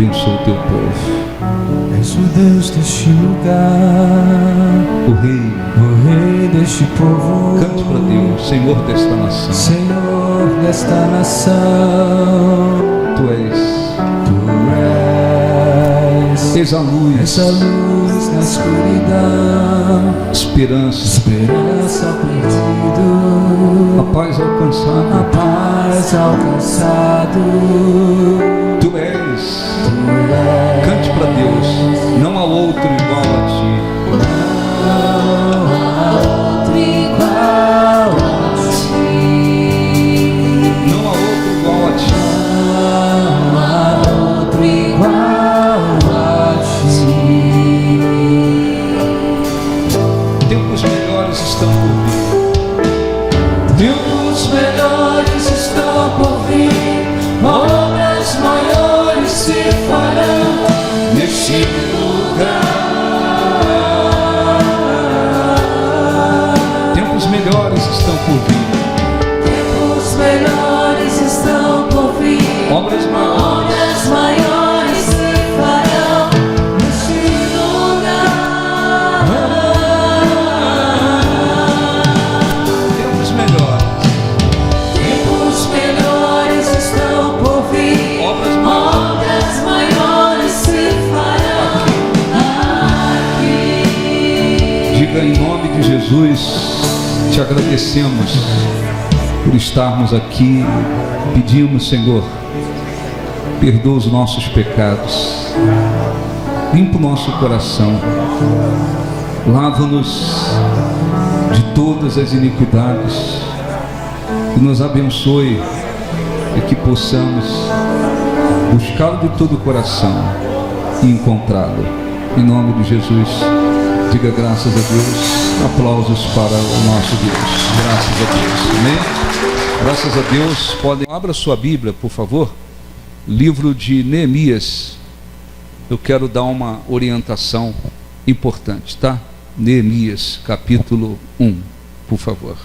Abençoa o teu povo. És o Deus deste lugar, O Rei. Deste povo. Cante para Deus, Senhor desta nação. Senhor desta nação. Tu és. És a luz. Na escuridão. Esperança. Ao perdido. A paz alcançada. A paz alcançado. Tu és. Cante para Deus. Não há outro igual a ti. Obras maiores se farão neste lugar. Tempos melhores estão por vir. Obras maiores se farão aqui. Diga em nome de Jesus, te agradecemos por estarmos aqui. Pedimos, Senhor, perdoa os nossos pecados, limpa o nosso coração, lava-nos de todas as iniquidades e nos abençoe e que possamos buscá-lo de todo o coração e encontrá-lo. Em nome de Jesus, diga graças a Deus, aplausos para o nosso Deus. Graças a Deus. Amém? Graças a Deus. Abra sua Bíblia, por favor. Livro de Neemias. Eu quero dar uma orientação importante, tá? Neemias, capítulo 1, por favor.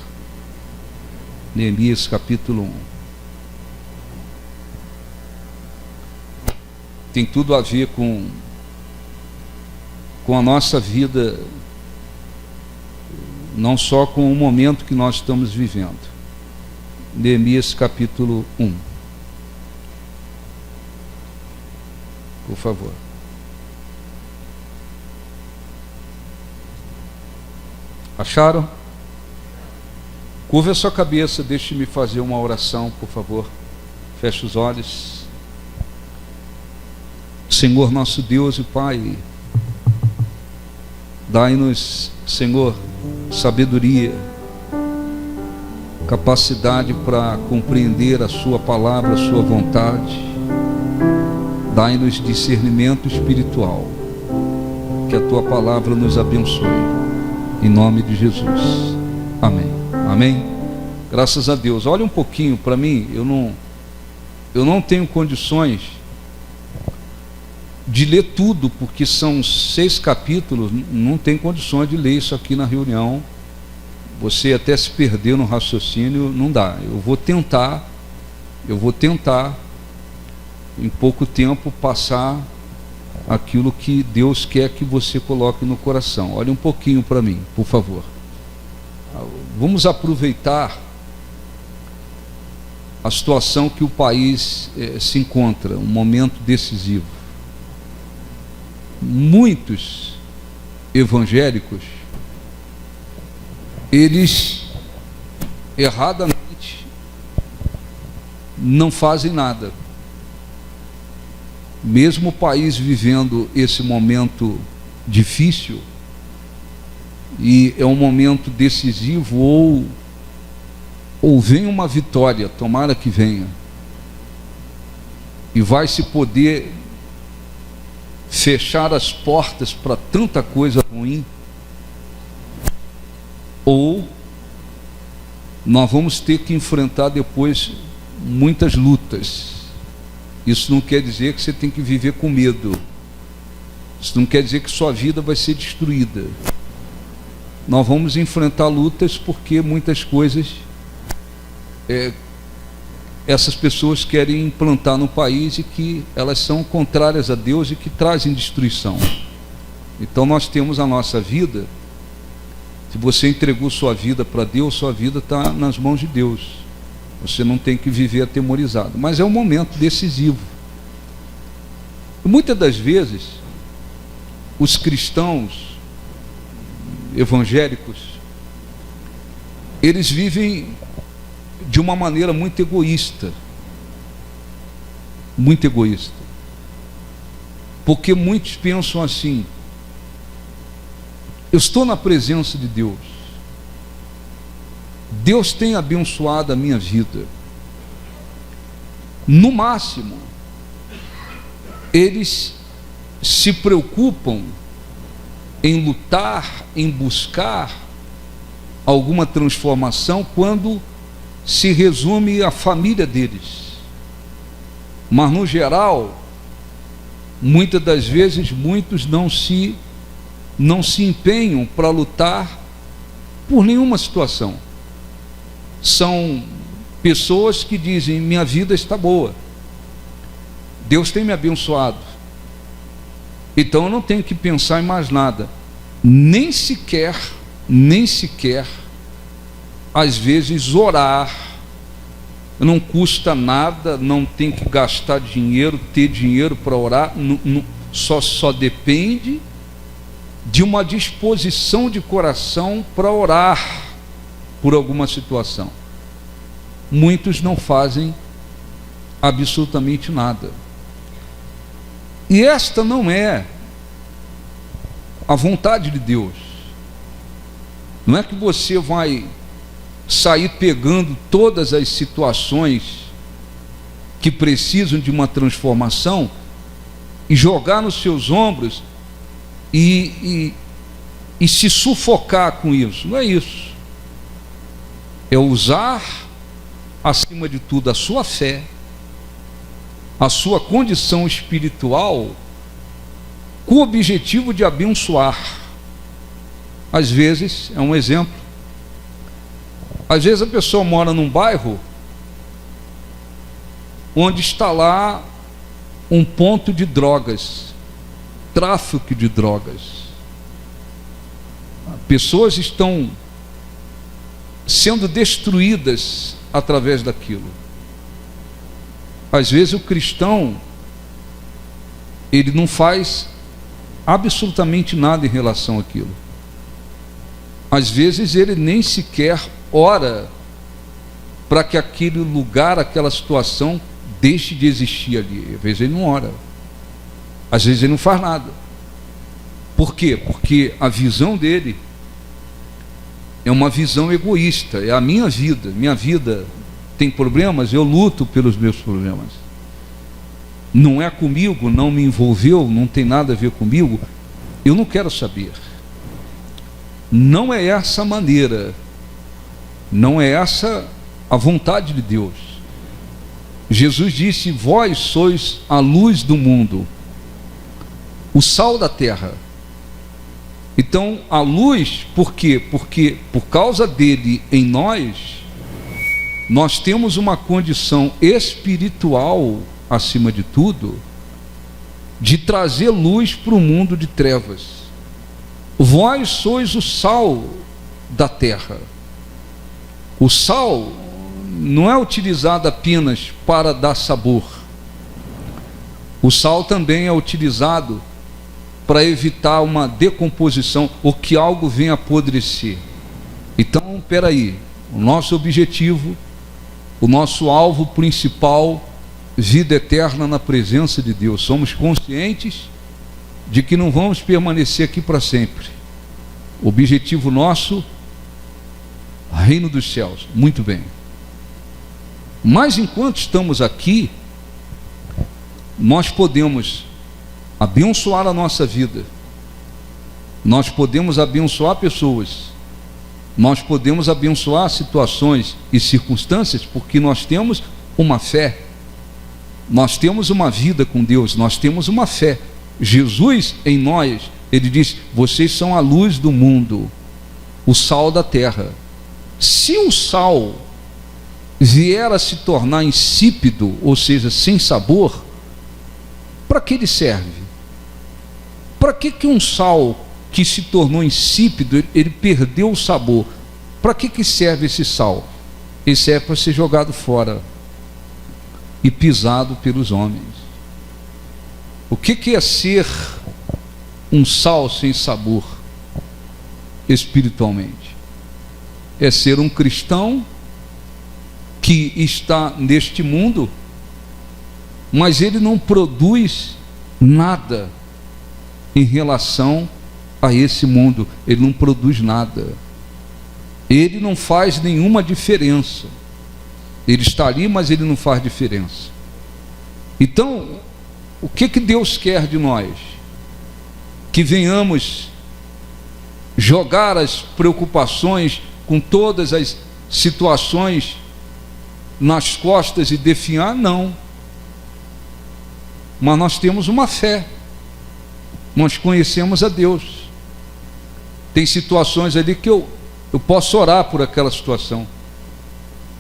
Neemias, capítulo 1. Tem tudo a ver com a nossa vida, não só com o momento que nós estamos vivendo. Neemias, capítulo 1. Por favor. Acharam? Curva a sua cabeça, deixe-me fazer uma oração, por favor. Feche os olhos. Senhor nosso Deus e Pai, dai-nos, Senhor, sabedoria, capacidade para compreender a sua palavra, a sua vontade. Dai-nos discernimento espiritual, que a tua palavra nos abençoe, em nome de Jesus, amém. Amém? Graças a Deus. Olha um pouquinho para mim, eu não tenho condições de ler tudo, porque são 6 capítulos, não tem condições de ler isso aqui na reunião. Você até se perder no raciocínio, não dá. Eu vou tentar em pouco tempo passar aquilo que Deus quer que você coloque no coração. Olha um pouquinho para mim, por favor. Vamos aproveitar a situação que o país se encontra, um momento decisivo. Muitos evangélicos, eles erradamente não fazem nada. Mesmo o país vivendo esse momento difícil, e é um momento decisivo, ou vem uma vitória, tomara que venha, e vai se poder fechar as portas para tanta coisa ruim, ou nós vamos ter que enfrentar depois muitas lutas. Isso não quer dizer que você tem que viver com medo, isso não quer dizer que sua vida vai ser destruída. Nós vamos enfrentar lutas, porque muitas coisas essas pessoas querem implantar no país e que elas são contrárias a Deus e que trazem destruição. Então nós temos a nossa vida. Se você entregou sua vida para Deus, sua vida está nas mãos de Deus. Você não tem que viver atemorizado. Mas é um momento decisivo. Muitas das vezes, os cristãos evangélicos, eles vivem de uma maneira muito egoísta. Muito egoísta. Porque muitos pensam assim: eu estou na presença de Deus. Deus tem abençoado a minha vida. No máximo, eles se preocupam em lutar, em buscar alguma transformação quando se resume à família deles. Mas no geral, muitas das vezes, muitos não se empenham para lutar por nenhuma situação. São pessoas que dizem: minha vida está boa, Deus tem me abençoado, então eu não tenho que pensar em mais nada. Nem sequer, às vezes, orar. Não custa nada, não tem que gastar dinheiro, ter dinheiro para orar. Só depende de uma disposição de coração para orar por alguma situação. Muitos não fazem absolutamente nada. E esta não é a vontade de Deus. Não é que você vai sair pegando todas as situações que precisam de uma transformação e jogar nos seus ombros e se sufocar com isso. Não é isso. É usar, acima de tudo, a sua fé, a sua condição espiritual, com o objetivo de abençoar. Às vezes, é um exemplo, às vezes a pessoa mora num bairro onde está lá um ponto de drogas, tráfico de drogas. Pessoas estão sendo destruídas através daquilo. Às vezes o cristão, ele não faz absolutamente nada em relação àquilo. Às vezes ele nem sequer ora para que aquele lugar, aquela situação deixe de existir ali. Às vezes ele não ora, às vezes ele não faz nada. Por quê? Porque a visão dele é uma visão egoísta. É a minha vida tem problemas, eu luto pelos meus problemas. Não é comigo, não me envolveu, não tem nada a ver comigo, eu não quero saber. Não é essa a maneira, não é essa a vontade de Deus. Jesus disse: vós sois a luz do mundo, o sal da terra. Então a luz, por quê? Porque por causa dele em nós temos uma condição espiritual, acima de tudo, de trazer luz para o mundo de trevas. Vós sois o sal da terra. O sal não é utilizado apenas para dar sabor. O sal também é utilizado para evitar uma decomposição, ou que algo venha apodrecer. Então, espera aí, o nosso objetivo, o nosso alvo principal, vida eterna na presença de Deus. Somos conscientes de que não vamos permanecer aqui para sempre. O objetivo nosso, reino dos céus. Muito bem. Mas enquanto estamos aqui, nós podemos abençoar a nossa vida, nós podemos abençoar pessoas, nós podemos abençoar situações e circunstâncias, porque nós temos uma fé, nós temos uma vida com Deus, nós temos uma fé. Jesus em nós, ele diz: vocês são a luz do mundo, o sal da terra. Se o sal vier a se tornar insípido, ou seja, sem sabor, para que ele serve? Para que um sal que se tornou insípido, ele perdeu o sabor? Para que serve esse sal? Ele serve para ser jogado fora e pisado pelos homens. O que é ser um sal sem sabor espiritualmente? É ser um cristão que está neste mundo, mas ele não produz nada em relação a esse mundo. Ele não produz nada. Ele não faz nenhuma diferença. Ele está ali, mas ele não faz diferença. Então, o que Deus quer de nós? Que venhamos jogar as preocupações com todas as situações nas costas e definhar? Não. Mas nós temos uma fé. Nós conhecemos a Deus. Tem situações ali que eu posso orar por aquela situação.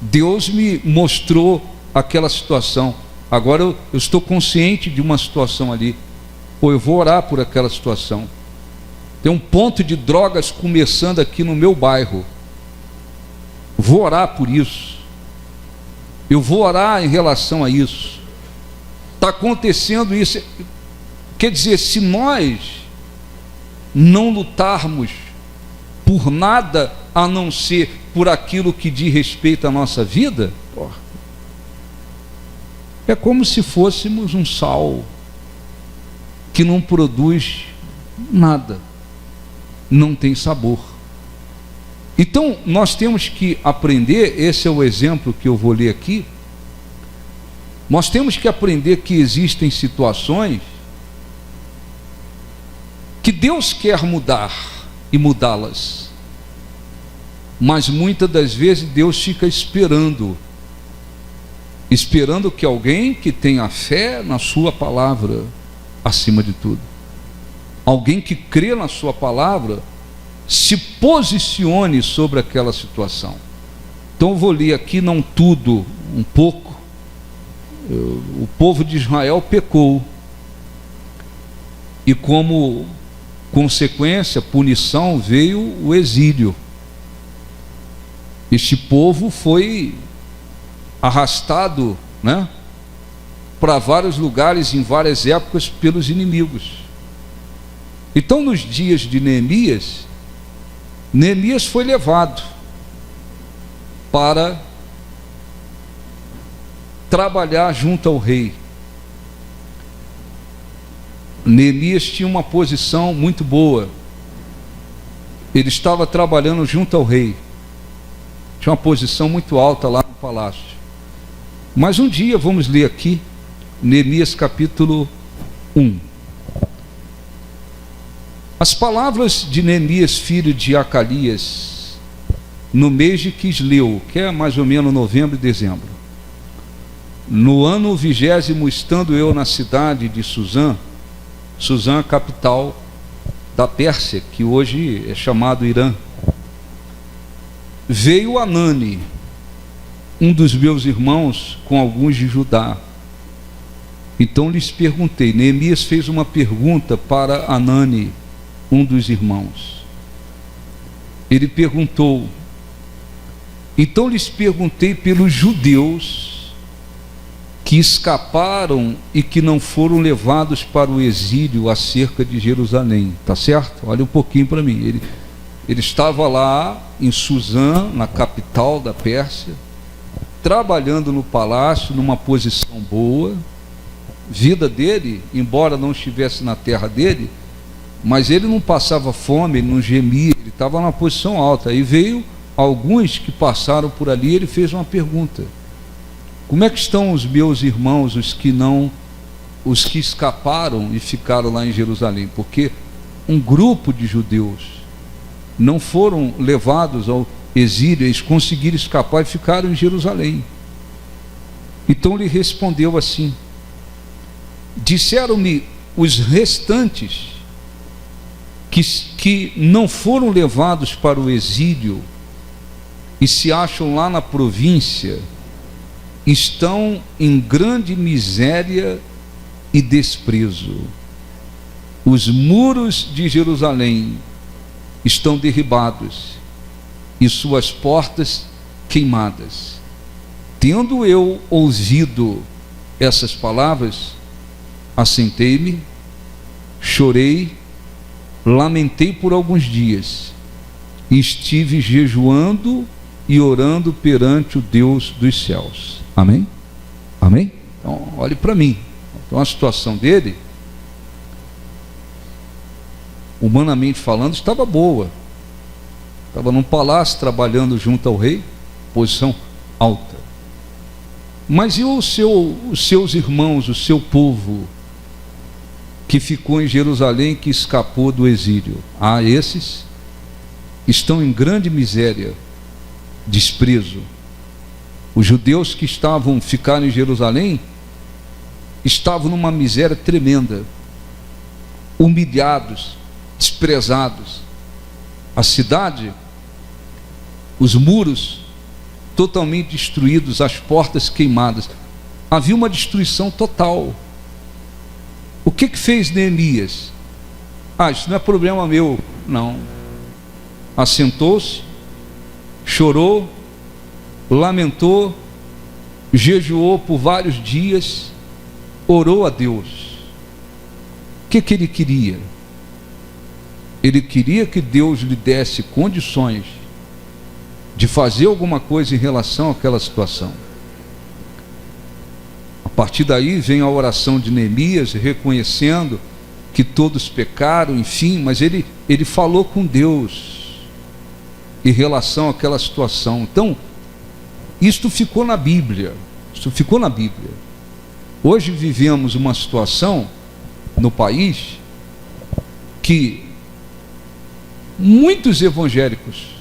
Deus me mostrou aquela situação. Agora eu estou consciente de uma situação ali. Ou eu vou orar por aquela situação. Tem um ponto de drogas começando aqui no meu bairro. Vou orar por isso. Eu vou orar em relação a isso. Está acontecendo isso. Quer dizer, se nós não lutarmos por nada a não ser por aquilo que diz respeito à nossa vida, é como se fôssemos um sal que não produz nada, não tem sabor. Então nós temos que aprender, esse é o exemplo que eu vou ler aqui, nós temos que aprender que existem situações que Deus quer mudar e mudá-las, mas muitas das vezes Deus fica esperando que alguém que tenha fé na sua palavra, acima de tudo, alguém que crê na sua palavra, se posicione sobre aquela situação. Então eu vou ler aqui, não tudo, um pouco. O povo de Israel pecou, e como consequência, punição, veio o exílio. Este povo foi arrastado, para vários lugares, em várias épocas, pelos inimigos. Então, nos dias de Neemias foi levado para trabalhar junto ao rei. Neemias tinha uma posição muito boa. Ele estava trabalhando junto ao rei. Tinha uma posição muito alta lá no palácio. Mas um dia, vamos ler aqui, Neemias capítulo 1. As palavras de Neemias, filho de Acalias, no mês de Quisleu, que é mais ou menos novembro e dezembro. No ano 20º, estando eu na cidade de Suzã, capital da Pérsia, que hoje é chamado Irã, veio Anani, um dos meus irmãos, com alguns de Judá. Então lhes perguntei. Neemias fez uma pergunta para Anani, um dos irmãos. Ele perguntou: então lhes perguntei pelos judeus que escaparam e que não foram levados para o exílio acerca de Jerusalém. Tá certo? Olha um pouquinho para mim. Ele estava lá em Suzã, na capital da Pérsia, trabalhando no palácio, numa posição boa. Vida dele, embora não estivesse na terra dele, mas ele não passava fome, ele não gemia, ele estava numa posição alta. Aí veio alguns que passaram por ali, ele fez uma pergunta: como é que estão os meus irmãos, os que escaparam e ficaram lá em Jerusalém? Porque um grupo de judeus não foram levados ao exílio, eles conseguiram escapar e ficaram em Jerusalém. Então ele respondeu assim: disseram-me os restantes que não foram levados para o exílio e se acham lá na província estão em grande miséria e desprezo. Os muros de Jerusalém estão derribados e suas portas queimadas. Tendo eu ouvido essas palavras, assentei-me, chorei, lamentei por alguns dias, e estive jejuando e orando perante o Deus dos céus. Amém? Amém? Então, olhe para mim. Então, a situação dele, humanamente falando, estava boa. Estava num palácio, trabalhando junto ao rei, posição alta. Mas e os seus irmãos, o seu povo, que ficou em Jerusalém, que escapou do exílio? Ah, esses estão em grande miséria, desprezo. Os judeus que ficaram em Jerusalém estavam numa miséria tremenda, humilhados, desprezados. A cidade, os muros totalmente destruídos, as portas queimadas. Havia uma destruição total. O que fez Neemias? Isso não é problema meu. Não. Assentou-se, chorou, lamentou, jejuou por vários dias, orou a Deus. O que ele queria? Ele queria que Deus lhe desse condições de fazer alguma coisa em relação àquela situação. A partir daí vem a oração de Neemias, reconhecendo que todos pecaram, enfim, mas ele falou com Deus em relação àquela situação. Então, isto ficou na Bíblia. Isso ficou na Bíblia. Hoje vivemos uma situação no país que muitos evangélicos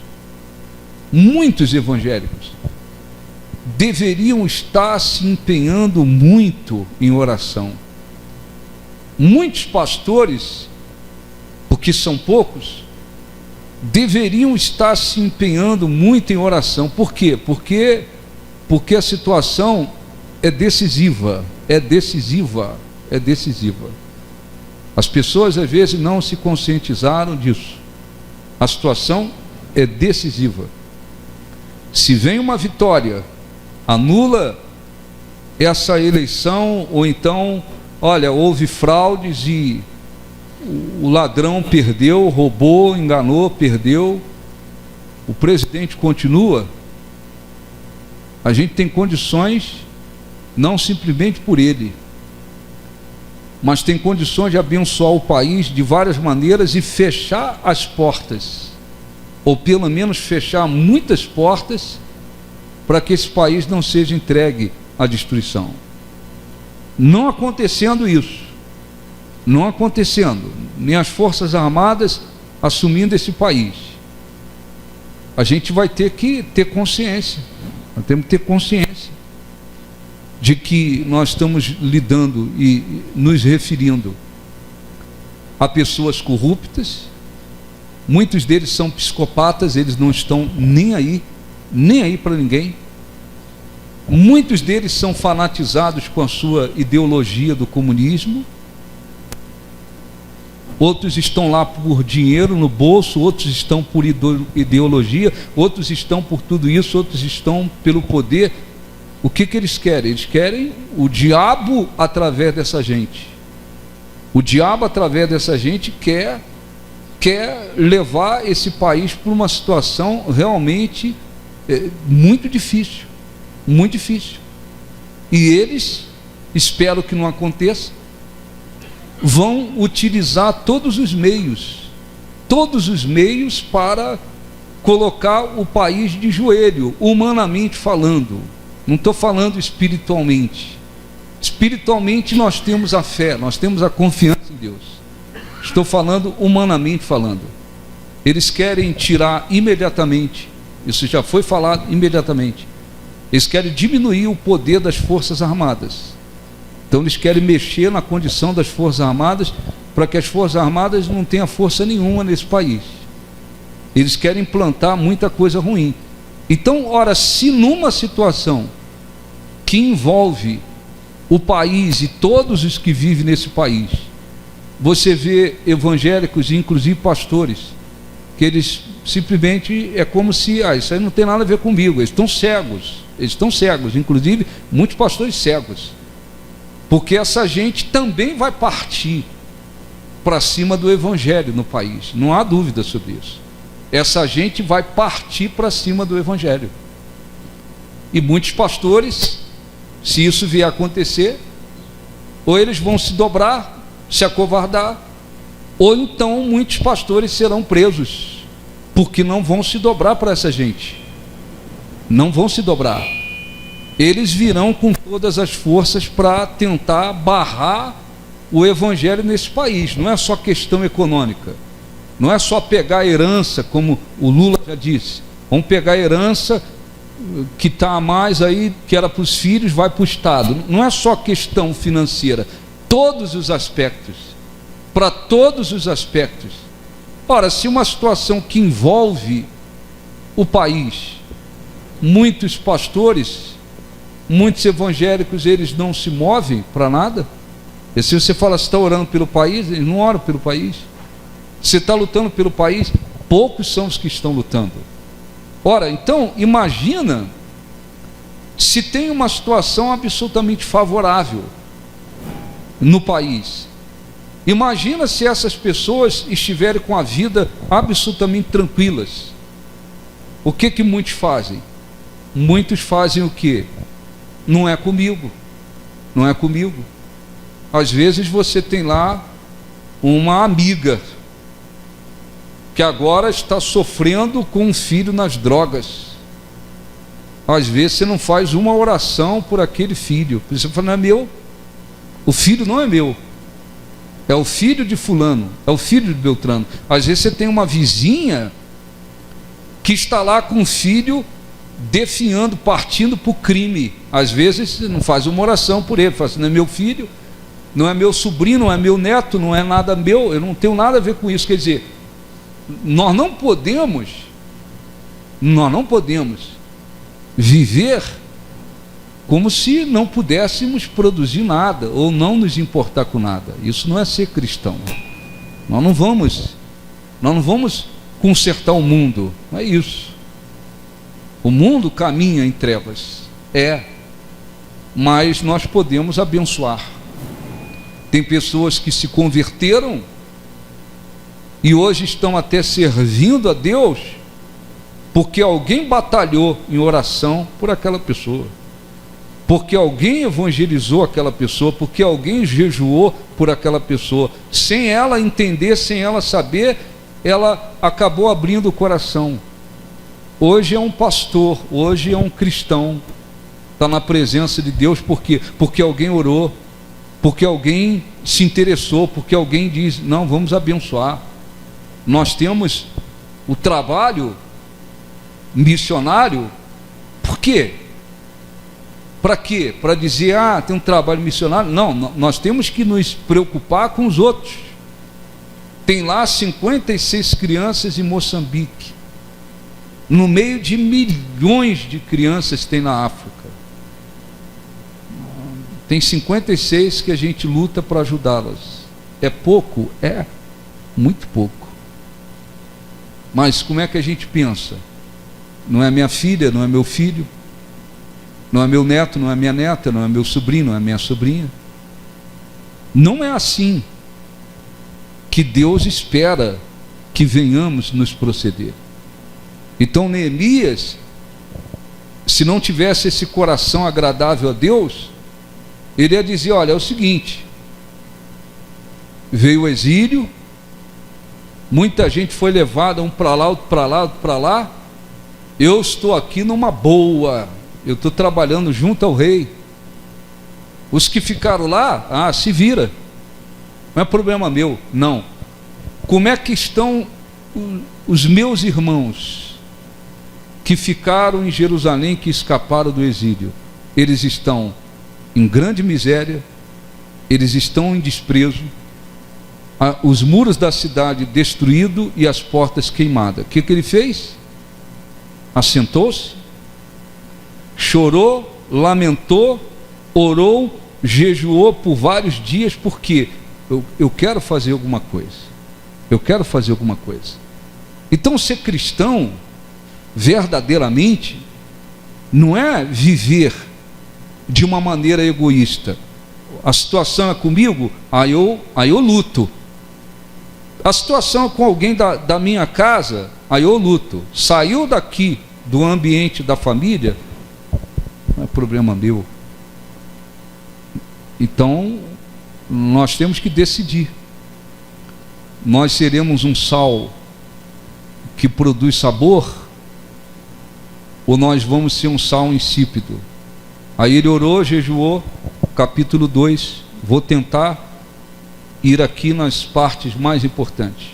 deveriam estar se empenhando muito em oração. Muitos pastores, porque são poucos, deveriam estar se empenhando muito em oração. Por quê? Porque a situação é decisiva. As pessoas às vezes não se conscientizaram disso. A situação é decisiva. Se vem uma vitória, anula essa eleição, ou então, olha, houve fraudes e o ladrão perdeu, roubou, enganou, perdeu, o presidente continua, a gente tem condições, não simplesmente por ele, mas tem condições de abençoar o país de várias maneiras e fechar as portas, ou pelo menos fechar muitas portas, para que esse país não seja entregue à destruição. Não acontecendo isso, nem as Forças Armadas assumindo esse país, a gente vai ter que ter consciência, nós temos que ter consciência de que nós estamos lidando e nos referindo a pessoas corruptas. Muitos deles são psicopatas, eles não estão nem aí para ninguém. Muitos deles são fanatizados com a sua ideologia do comunismo. Outros estão lá por dinheiro no bolso, outros estão por ideologia, outros estão por tudo isso, outros estão pelo poder. O que eles querem? Eles querem o diabo através dessa gente. O diabo através dessa gente quer levar esse país para uma situação realmente muito difícil, muito difícil. E eles, espero que não aconteça, vão utilizar todos os meios para colocar o país de joelho, humanamente falando. Não estou falando espiritualmente. Espiritualmente nós temos a fé, nós temos a confiança em Deus. Estou falando humanamente falando. Eles querem tirar imediatamente, isso já foi falado imediatamente, eles querem diminuir o poder das Forças Armadas. Então eles querem mexer na condição das Forças Armadas, para que as Forças Armadas não tenham força nenhuma nesse país. Eles querem implantar muita coisa ruim. Então, ora, se numa situação que envolve o país e todos os que vivem nesse país, você vê evangélicos e inclusive pastores, que eles simplesmente é como se, isso aí não tem nada a ver comigo, eles estão cegos, inclusive muitos pastores cegos, porque essa gente também vai partir para cima do evangelho no país, não há dúvida sobre isso. Essa gente vai partir para cima do evangelho, e muitos pastores, se isso vier a acontecer, ou eles vão se dobrar, se acovardar, ou então muitos pastores serão presos, porque não vão se dobrar para essa gente, não vão se dobrar. Eles virão com todas as forças para tentar barrar o evangelho nesse país. Não é só questão econômica, não é só pegar a herança, como o Lula já disse, vamos pegar a herança que está a mais aí, que era para os filhos, vai para o Estado. Não é só questão financeira, todos os aspectos, para todos os aspectos. Ora, se uma situação que envolve o país, muitos pastores, muitos evangélicos, eles não se movem para nada. E se você fala, você está orando pelo país, eles não oram pelo país. Você está lutando pelo país, poucos são os que estão lutando. Ora, então, imagina se tem uma situação absolutamente favorável no país. Imagina se essas pessoas estiverem com a vida absolutamente tranquilas. O que muitos fazem? Muitos fazem o quê? Não é comigo, não é comigo. Às vezes você tem lá uma amiga que agora está sofrendo com um filho nas drogas. Às vezes você não faz uma oração por aquele filho. Você fala, não é meu. O filho não é meu. É o filho de fulano, é o filho de Beltrano. Às vezes você tem uma vizinha que está lá com o filho definhando, partindo para o crime. Às vezes você não faz uma oração por ele. Fala assim, não é meu filho, não é meu sobrinho, não é meu neto, não é nada meu, eu não tenho nada a ver com isso. Quer dizer, nós não podemos viver como se não pudéssemos produzir nada, ou não nos importar com nada. Isso não é ser cristão. Nós não vamos consertar o mundo, não é isso. O mundo caminha em trevas, mas nós podemos abençoar. Tem pessoas que se converteram e hoje estão até servindo a Deus, porque alguém batalhou em oração por aquela pessoa, porque alguém evangelizou aquela pessoa, porque alguém jejuou por aquela pessoa, sem ela entender, sem ela saber, ela acabou abrindo o coração. Hoje é um pastor, hoje é um cristão, está na presença de Deus, porque alguém orou, porque alguém se interessou, porque alguém diz, não, vamos abençoar. Nós temos o trabalho missionário. Por quê? Para quê? Para dizer, tem um trabalho missionário? Não, nós temos que nos preocupar com os outros. Tem lá 56 crianças em Moçambique, no meio de milhões de crianças que tem na África. Tem 56 que a gente luta para ajudá-las. É pouco? É muito pouco. Mas como é que a gente pensa? Não é minha filha, não é meu filho, não é meu neto, não é minha neta, não é meu sobrinho, não é minha sobrinha. Não é assim que Deus espera que venhamos nos proceder. Então Neemias, se não tivesse esse coração agradável a Deus, ele ia dizer, olha, é o seguinte, veio o exílio, muita gente foi levada, um para lá, outro para lá, outro para lá, eu estou aqui numa boa, eu estou trabalhando junto ao rei. Os que ficaram lá, se vira, não é problema meu. Não. Como é que estão os meus irmãos que ficaram em Jerusalém, que escaparam do exílio? Eles estão em grande miséria, eles estão em desprezo, os muros da cidade destruídos e as portas queimadas. O que ele fez? Assentou-se, chorou lamentou, orou, jejuou por vários dias, porque eu quero fazer alguma coisa. Eu quero fazer alguma coisa. Então, ser cristão, verdadeiramente, não é viver de uma maneira egoísta. A situação é comigo, aí eu luto. A situação é com alguém da minha casa, aí eu luto. Saiu daqui do ambiente da família, não é problema meu. Então, nós temos que decidir. Nós seremos um sal que produz sabor, ou nós vamos ser um sal insípido? Aí ele orou, jejuou, capítulo 2, vou tentar ir aqui nas partes mais importantes.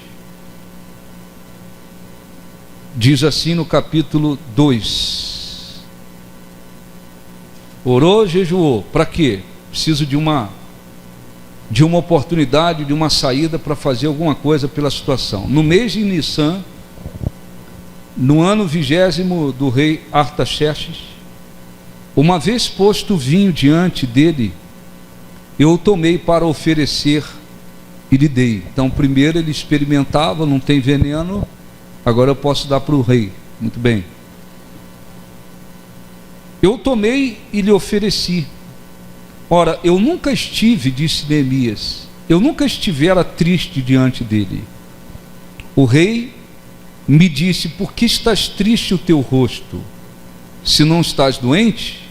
Diz assim no capítulo 2: orou, jejuou, para quê? Preciso de uma oportunidade, de uma saída para fazer alguma coisa pela situação. No mês de Nissan, no ano 20º do rei Artaxerxes, uma vez posto o vinho diante dele, eu o tomei para oferecer e lhe dei. Então, primeiro ele experimentava, não tem veneno, agora eu posso dar para o rei. Muito bem. Eu tomei e lhe ofereci. Ora, eu nunca estive, disse Neemias, eu nunca estivera triste diante dele. O rei me disse: por que estás triste o teu rosto? Se não estás doente,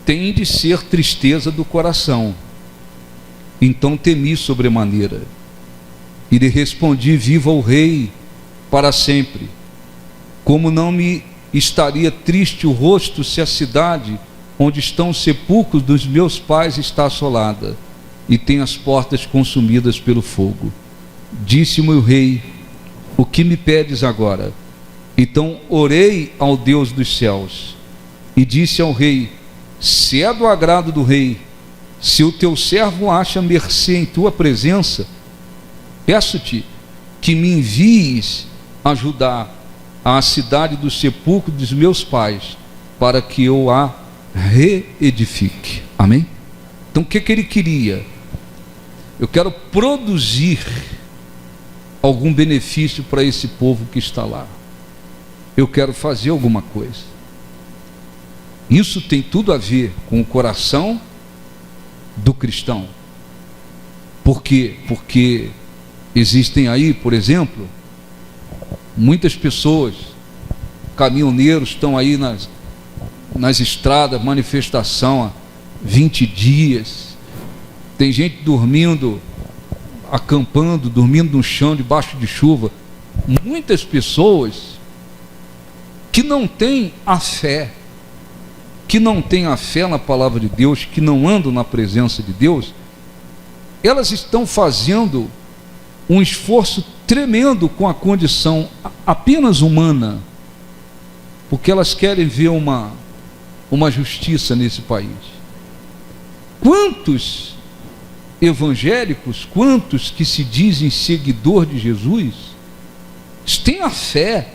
tem de ser tristeza do coração. Então temi sobremaneira e lhe respondi: viva o rei para sempre. Como não me estaria triste o rosto se a cidade onde estão os sepulcros dos meus pais está assolada e tem as portas consumidas pelo fogo? Disse-me o rei: o que me pedes agora? Então orei ao Deus dos céus e disse ao rei: se é do agrado do rei, se o teu servo acha mercê em tua presença, peço-te que me envies ajudar a cidade do sepulcro dos meus pais, para que eu a reedifique. Amém? Então o que ele queria? Eu quero produzir algum benefício para esse povo que está lá. Eu quero fazer alguma coisa. Isso tem tudo a ver com o coração do cristão. Por quê? Porque existem aí, por exemplo, muitas pessoas, caminhoneiros, estão aí nas estradas, manifestação há 20 dias. Tem gente dormindo, acampando, dormindo no chão, debaixo de chuva. Muitas pessoas que não têm a fé, que não têm a fé na palavra de Deus, que não andam na presença de Deus, elas estão fazendo um esforço tremendo com a condição apenas humana, porque elas querem ver uma justiça nesse país. Quantos evangélicos, quantos que se dizem seguidor de Jesus, têm a fé,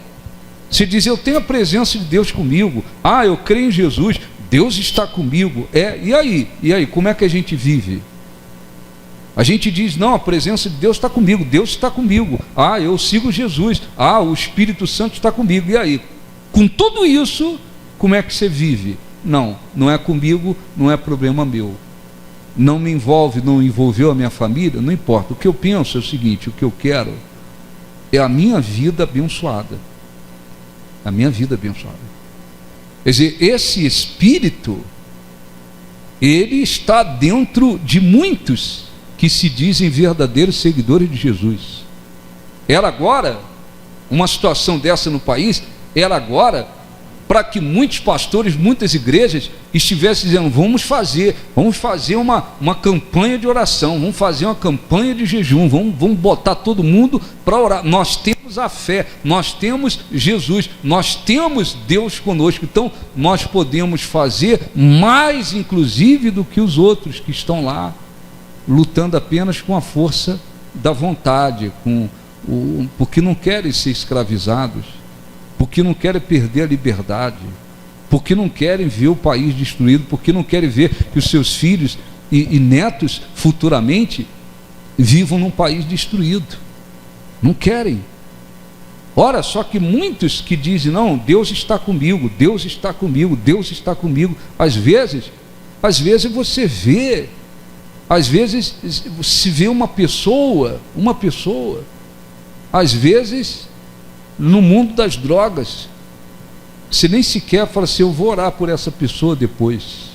se diz: eu tenho a presença de Deus comigo, eu creio em Jesus, Deus está comigo. E aí, como é que a gente vive? A gente diz: não, a presença de Deus está comigo, Deus está comigo, eu sigo Jesus, o Espírito Santo está comigo. E aí, com tudo isso, como é que você vive? Não é comigo, não é problema meu. Não me envolve, não envolveu a minha família, não importa. O que eu penso é o seguinte: o que eu quero é a minha vida abençoada. A minha vida abençoada. Quer dizer, esse espírito, ele está dentro de muitos que se dizem verdadeiros seguidores de Jesus. Era agora, uma situação dessa no país, era agora para que muitos pastores, muitas igrejas estivessem dizendo: vamos fazer uma campanha de oração, vamos fazer uma campanha de jejum, vamos botar todo mundo para orar. Nós temos a fé, nós temos Jesus, nós temos Deus conosco, então nós podemos fazer mais, inclusive, do que os outros que estão lá, lutando apenas com a força da vontade, porque não querem ser escravizados, porque não querem perder a liberdade, porque não querem ver o país destruído, porque não querem ver que os seus filhos e netos futuramente vivam num país destruído. Não querem. Ora, só que muitos que dizem, não, Deus está comigo, Deus está comigo, Deus está comigo. Às vezes você vê, às vezes se vê uma pessoa, às vezes no mundo das drogas, você nem sequer fala assim, eu vou orar por essa pessoa depois.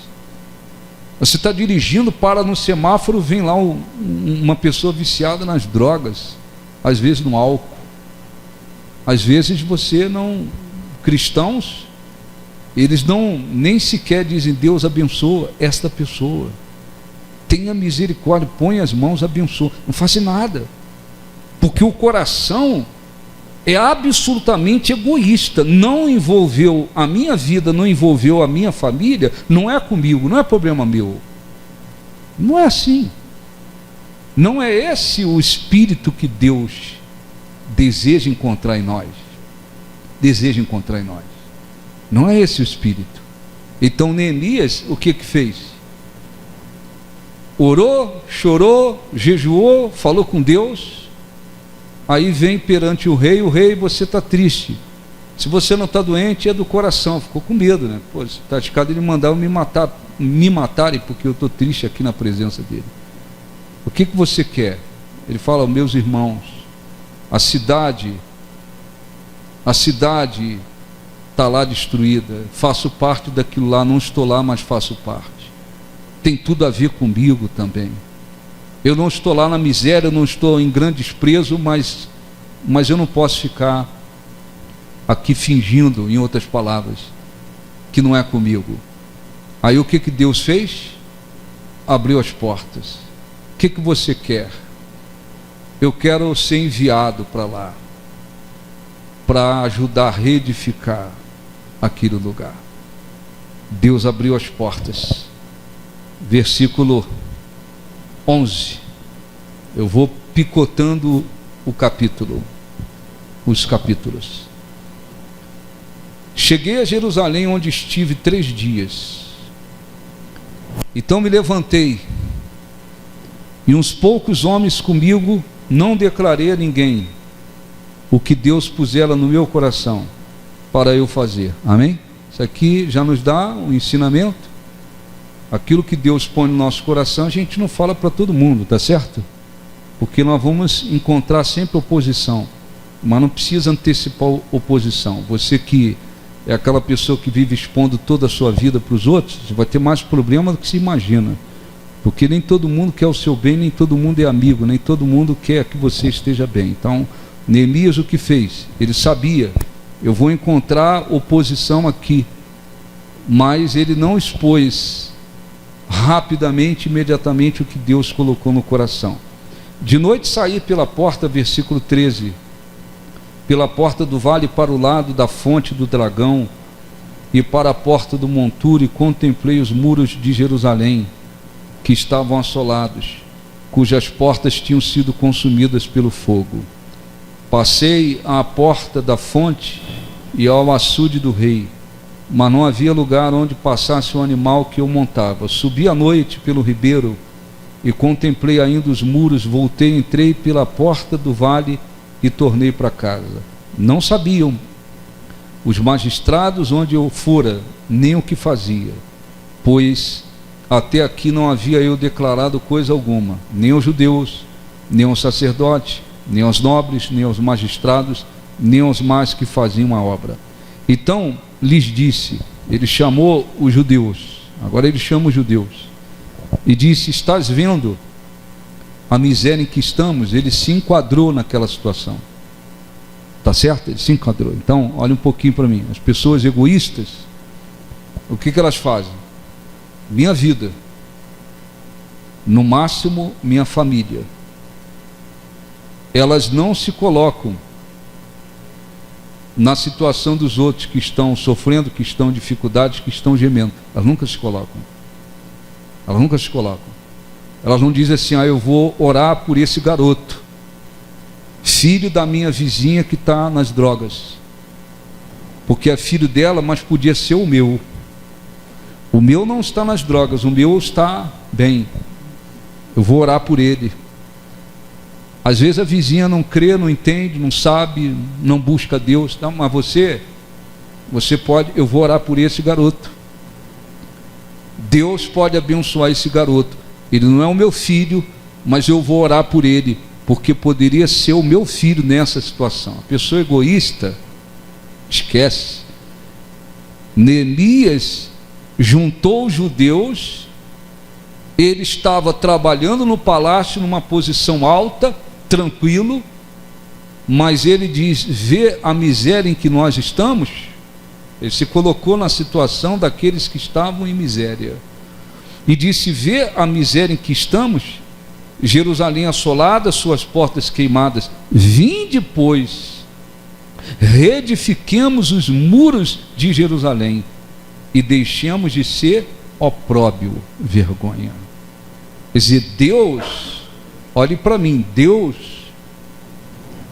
Você está dirigindo, para no semáforo, vem lá uma pessoa viciada nas drogas, às vezes no álcool. Às vezes você não, cristãos, eles não nem sequer dizem, Deus abençoa esta pessoa, tenha misericórdia, põe as mãos, abençoa, não faça nada, porque o coração é absolutamente egoísta, não envolveu a minha vida, não envolveu a minha família, não é comigo, não é problema meu. Não é assim. Não é esse o espírito que Deus deseja encontrar em nós. Deseja encontrar em nós. Não é esse o espírito. Então Neemias, o que fez? Orou, chorou, jejuou, falou com Deus. Aí vem perante o rei, você está triste. Se você não está doente, é do coração. Ficou com medo, né? Pô, está arriscado ele mandar me matarem, porque eu estou triste aqui na presença dele. O que você quer? Ele fala, meus irmãos, a cidade está lá destruída, faço parte daquilo lá, não estou lá, mas faço parte. Tem tudo a ver comigo também. Eu não estou lá na miséria, eu não estou em grande desprezo, mas eu não posso ficar aqui fingindo, em outras palavras, que não é comigo. Aí o que Deus fez? Abriu as portas. O que você quer? Eu quero ser enviado para lá, para ajudar a reedificar aquele lugar. Deus abriu as portas. Versículo 11. Eu vou picotando os capítulos. Cheguei a Jerusalém, onde estive 3 dias. Então me levantei, e uns poucos homens comigo, não declarei a ninguém o que Deus pusera no meu coração para eu fazer. Amém? Isso aqui já nos dá um ensinamento. Aquilo que Deus põe no nosso coração, a gente não fala para todo mundo, tá certo? Porque nós vamos encontrar sempre oposição, mas não precisa antecipar oposição. Você que é aquela pessoa que vive expondo toda a sua vida para os outros, você vai ter mais problema do que se imagina, porque nem todo mundo quer o seu bem, nem todo mundo é amigo, nem todo mundo quer que você esteja bem. Então, Neemias o que fez? Ele sabia, eu vou encontrar oposição aqui, mas ele não expôs rapidamente, imediatamente, o que Deus colocou no coração. De noite saí pela porta, versículo 13, pela porta do vale para o lado da fonte do dragão e para a porta do monturo, e contemplei os muros de Jerusalém, que estavam assolados, cujas portas tinham sido consumidas pelo fogo. Passei à porta da fonte e ao açude do rei, mas não havia lugar onde passasse o animal que eu montava. Subi à noite pelo ribeiro e contemplei ainda os muros. Voltei, entrei pela porta do vale e tornei para casa. Não sabiam os magistrados onde eu fora, nem o que fazia, pois até aqui não havia eu declarado coisa alguma, nem aos judeus, nem aos sacerdotes, nem aos nobres, nem aos magistrados, nem aos mais que faziam a obra. Então lhes disse, ele chamou os judeus, agora ele chama os judeus, e disse, estás vendo a miséria em que estamos? Ele se enquadrou naquela situação, tá certo? Ele se enquadrou. Então, olha um pouquinho para mim, as pessoas egoístas, o que elas fazem? Minha vida, no máximo minha família. Elas não se colocam na situação dos outros que estão sofrendo, que estão em dificuldades, que estão gemendo. Elas nunca se colocam. Elas nunca se colocam. Elas não dizem assim, eu vou orar por esse garoto, filho da minha vizinha que está nas drogas, porque é filho dela, mas podia ser o meu. O meu não está nas drogas, o meu está bem. Eu vou orar por ele. Às vezes a vizinha não crê, não entende, não sabe, não busca Deus. Não, mas você pode, eu vou orar por esse garoto. Deus pode abençoar esse garoto. Ele não é o meu filho, mas eu vou orar por ele, porque poderia ser o meu filho nessa situação. A pessoa egoísta, esquece. Neemias juntou os judeus, ele estava trabalhando no palácio, numa posição alta, tranquilo, mas ele diz, vê a miséria em que nós estamos. Ele se colocou na situação daqueles que estavam em miséria, e disse, vê a miséria em que estamos, Jerusalém assolada, suas portas queimadas, vinde, pois, reedifiquemos os muros de Jerusalém, e deixemos de ser opróbio, vergonha. Quer dizer, Deus, olhe para mim, Deus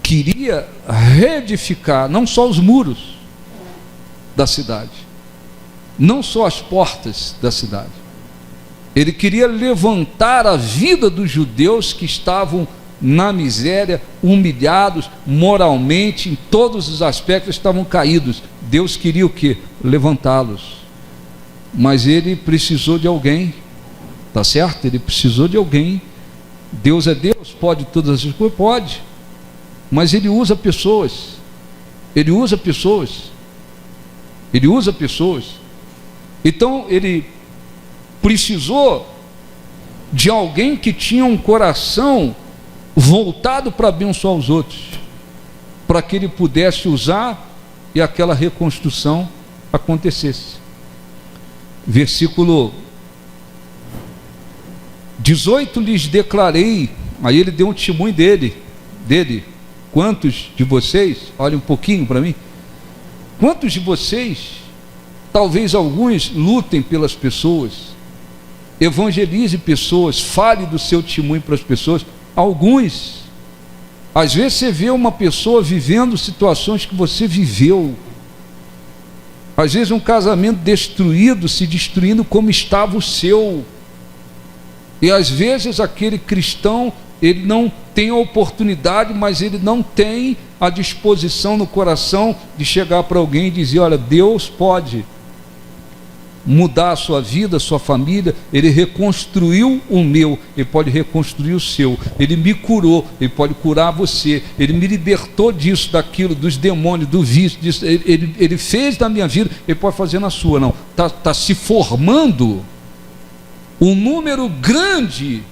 queria reedificar não só os muros da cidade, não só as portas da cidade, ele queria levantar a vida dos judeus que estavam na miséria, humilhados moralmente, em todos os aspectos estavam caídos. Deus queria o quê? Levantá-los. Mas ele precisou de alguém, tá certo? Ele precisou de alguém. Deus é Deus, pode todas as coisas? Pode, mas ele usa pessoas. Ele usa pessoas. Ele usa pessoas. Então ele precisou de alguém que tinha um coração voltado para abençoar os outros, para que ele pudesse usar e aquela reconstrução acontecesse. Versículo 18, lhes declarei, aí ele deu um testemunho dele, quantos de vocês, olha um pouquinho para mim, quantos de vocês, talvez alguns lutem pelas pessoas, evangelize pessoas, fale do seu testemunho para as pessoas. Alguns, às vezes você vê uma pessoa vivendo situações que você viveu, às vezes um casamento destruído, se destruindo como estava o seu, e às vezes aquele cristão, ele não tem a oportunidade, mas ele não tem a disposição no coração de chegar para alguém e dizer, olha, Deus pode mudar a sua vida, a sua família. Ele reconstruiu o meu, ele pode reconstruir o seu. Ele me curou, ele pode curar você. Ele me libertou disso, daquilo, dos demônios, do vício, disso. Ele fez na minha vida, ele pode fazer na sua. Não, está se formando um número grande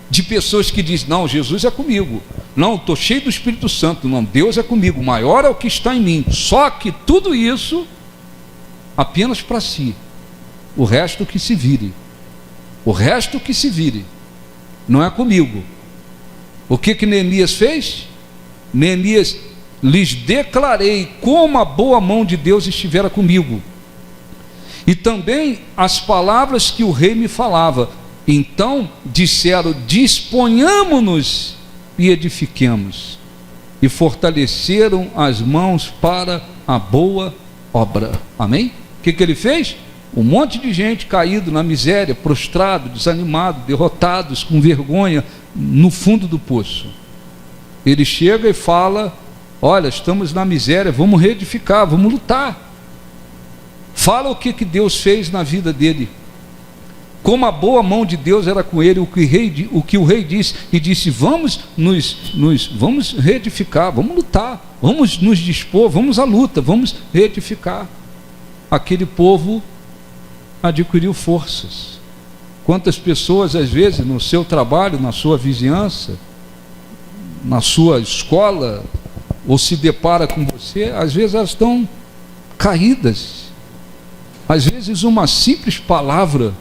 de pessoas que dizem, não, Jesus é comigo, não, estou cheio do Espírito Santo, não, Deus é comigo, maior é o que está em mim. Só que tudo isso apenas para si. O resto que se vire. O resto que se vire. Não é comigo. O que Neemias fez? Neemias, lhes declarei como a boa mão de Deus estivera comigo. E também as palavras que o rei me falava. Então disseram, disponhamo-nos e edifiquemos. E fortaleceram as mãos para a boa obra. Amém? O que ele fez? Um monte de gente caído na miséria, prostrado, desanimado, derrotados, com vergonha, no fundo do poço. Ele chega e fala, olha, estamos na miséria, vamos reedificar, vamos lutar. Fala o que Deus fez na vida dele, como a boa mão de Deus era com ele, o que o rei disse, e disse, vamos vamos reedificar, vamos lutar, vamos nos dispor, vamos à luta, vamos reedificar. Aquele povo adquiriu forças. Quantas pessoas, às vezes, no seu trabalho, na sua vizinhança, na sua escola, ou se depara com você, às vezes elas estão caídas. Às vezes uma simples palavra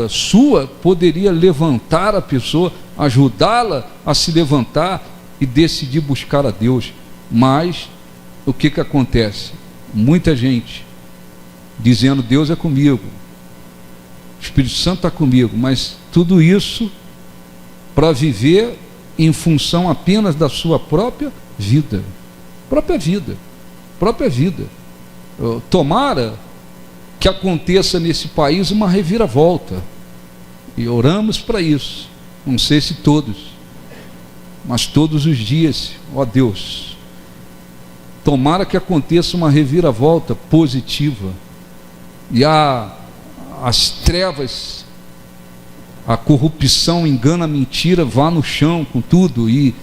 sua poderia levantar a pessoa, ajudá-la a se levantar e decidir buscar a Deus. Mas o que acontece? Muita gente dizendo, Deus é comigo, o Espírito Santo está comigo, mas tudo isso para viver em função apenas da sua própria vida. própria vida. Tomara que aconteça nesse país uma reviravolta, e oramos para isso, não sei se todos, mas todos os dias, ó Deus, tomara que aconteça uma reviravolta positiva, e as trevas, a corrupção, engano, a mentira vá no chão com tudo, e